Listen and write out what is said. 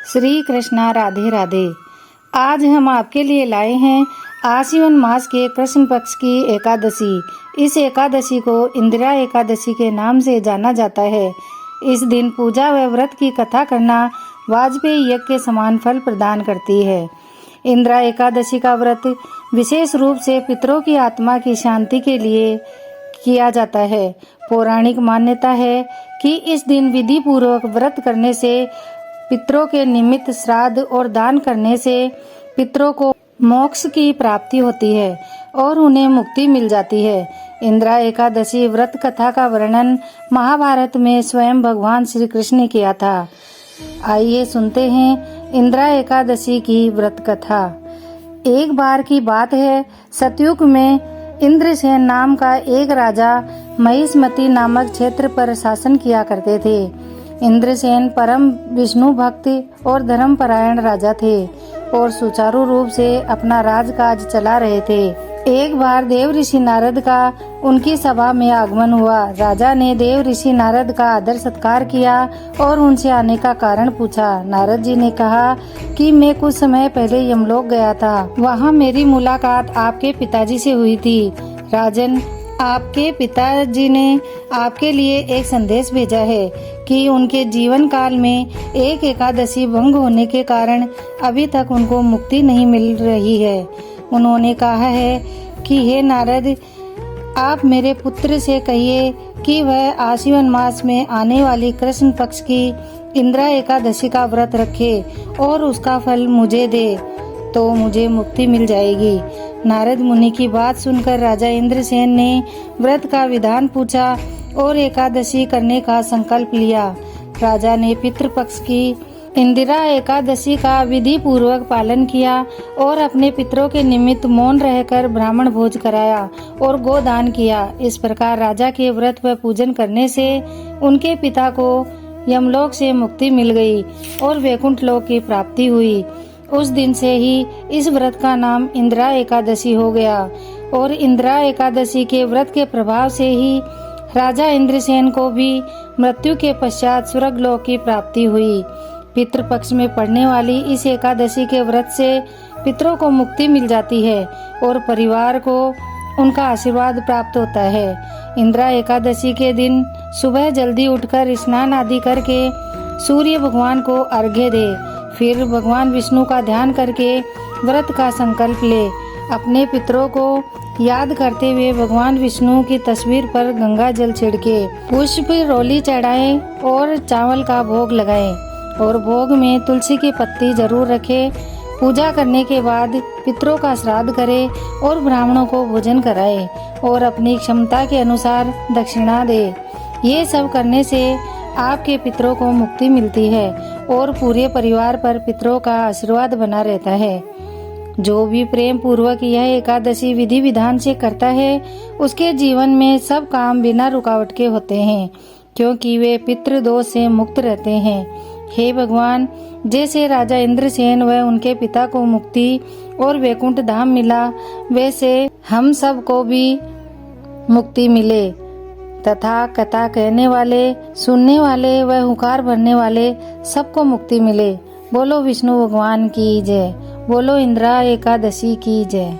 श्री कृष्णा राधे राधे। आज हम आपके लिए लाए हैं आश्विन मास के कृष्ण पक्ष की एकादशी। इस एकादशी को इंदिरा एकादशी के नाम से जाना जाता है। इस दिन पूजा व व्रत की कथा करना वाजपेयी यज्ञ के समान फल प्रदान करती है। इंदिरा एकादशी का व्रत विशेष रूप से पितरों की आत्मा की शांति के लिए किया जाता है। पौराणिक मान्यता है कि इस दिन विधि पूर्वक व्रत करने से, पितरों के निमित्त श्राद्ध और दान करने से पितरों को मोक्ष की प्राप्ति होती है और उन्हें मुक्ति मिल जाती है। इंदिरा एकादशी व्रत कथा का वर्णन महाभारत में स्वयं भगवान श्री कृष्ण ने किया था। आइए सुनते हैं इंदिरा एकादशी की व्रत कथा। एक बार की बात है, सतयुग में इंद्रसेन नाम का एक राजा महिष्मती नामक क्षेत्र पर शासन किया करते थे। इंद्रसेन परम विष्णु भक्त और धर्मपरायण राजा थे और सुचारू रूप से अपना राजकाज चला रहे थे। एक बार देव ऋषि नारद का उनकी सभा में आगमन हुआ। राजा ने देव ऋषि नारद का आदर सत्कार किया और उनसे आने का कारण पूछा। नारद जी ने कहा कि मैं कुछ समय पहले यमलोक गया था, वहाँ मेरी मुलाकात आपके पिताजी से हुई थी। राजन, आपके पिताजी ने आपके लिए एक संदेश भेजा है कि उनके जीवन काल में एक एकादशी भंग होने के कारण अभी तक उनको मुक्ति नहीं मिल रही है। उन्होंने कहा है कि हे नारद, आप मेरे पुत्र से कहिए कि वह आश्विन मास में आने वाली कृष्ण पक्ष की इंदिरा एकादशी का व्रत रखे और उसका फल मुझे दे, तो मुझे मुक्ति मिल जाएगी। नारद मुनि की बात सुनकर राजा इंद्रसेन ने व्रत का विधान पूछा और एकादशी करने का संकल्प लिया। राजा ने पितृपक्ष की इंदिरा एकादशी का विधि पूर्वक पालन किया और अपने पितरों के निमित्त मौन रहकर ब्राह्मण भोज कराया और गोदान किया। इस प्रकार राजा के व्रत व पूजन करने से उनके पिता को यमलोक से मुक्ति मिल गई और वैकुंठ लोक की प्राप्ति हुई। उस दिन से ही इस व्रत का नाम इंदिरा एकादशी हो गया और इंदिरा एकादशी के व्रत के प्रभाव से ही राजा इंद्रसेन को भी मृत्यु के पश्चात स्वर्ग लोक की प्राप्ति हुई। पितृपक्ष में पड़ने वाली इस एकादशी के व्रत से पितरों को मुक्ति मिल जाती है और परिवार को उनका आशीर्वाद प्राप्त होता है। इंदिरा एकादशी के दिन सुबह जल्दी उठकर स्नान आदि करके सूर्य भगवान को अर्घ्य दे, फिर भगवान विष्णु का ध्यान करके व्रत का संकल्प ले। अपने पितरों को याद करते हुए भगवान विष्णु की तस्वीर पर गंगा जल छिड़के, पुष्प रोली चढ़ाए और चावल का भोग लगाए और भोग में तुलसी की पत्ती जरूर रखे। पूजा करने के बाद पितरों का श्राद्ध करे और ब्राह्मणों को भोजन कराए और अपनी क्षमता के अनुसार दक्षिणा दे। ये सब करने से आपके पितरों को मुक्ति मिलती है और पूरे परिवार पर पितरों का आशीर्वाद बना रहता है। जो भी प्रेम पूर्वक यह एकादशी विधि विधान से करता है, उसके जीवन में सब काम बिना रुकावट के होते हैं, क्योंकि वे पितृ दोष से मुक्त रहते हैं। हे भगवान, जैसे राजा इंद्रसेन व उनके पिता को मुक्ति और वैकुंठ धाम मिला, वैसे हम सब को भी मुक्ति मिले तथा कथा कहने वाले, सुनने वाले व हुंकार भरने वाले सबको मुक्ति मिले। बोलो विष्णु भगवान की जय। बोलो इंदिरा एकादशी की जय।